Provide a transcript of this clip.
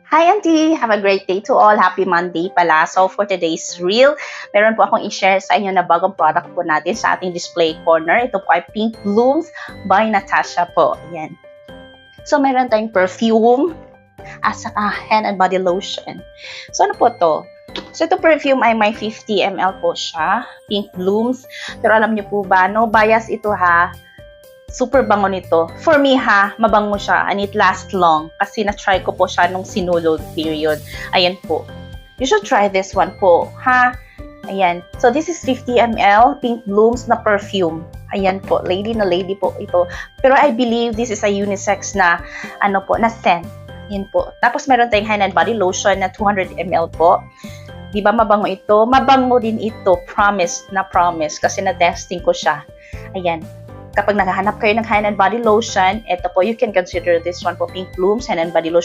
Hi Auntie! Have a great day to all. Happy Monday pala. So for today's reel, meron po akong i-share sa inyo na bagong product po natin sa ating display corner. Ito po ay Pink Blooms by Natasha po. Ayan. So meron tayong perfume at saka hand and body lotion. So ano po to? So ito perfume ay may 50 ml po siya. Pink Blooms. Pero alam niyo po ba, no bias ito ha. Super bango nito. For me ha, mabango siya and it lasts long kasi na-try ko po siya nung sinulog period. Ayan po. You should try this one po, ha? Ayan. So this is 50 ml Pink Blooms na perfume. Ayan po, lady na lady po ito. Pero I believe this is a unisex na ano po, na scent. Ayan po. Tapos meron tayong hand and body lotion na 200 ml po. Di ba mabango ito? Mabango din ito. Promise na promise kasi na-testing ko siya. Ayan. Kapag naghahanap kayo ng hand and body lotion, ito po, you can consider this one po, Pink Blooms hand and body lotion.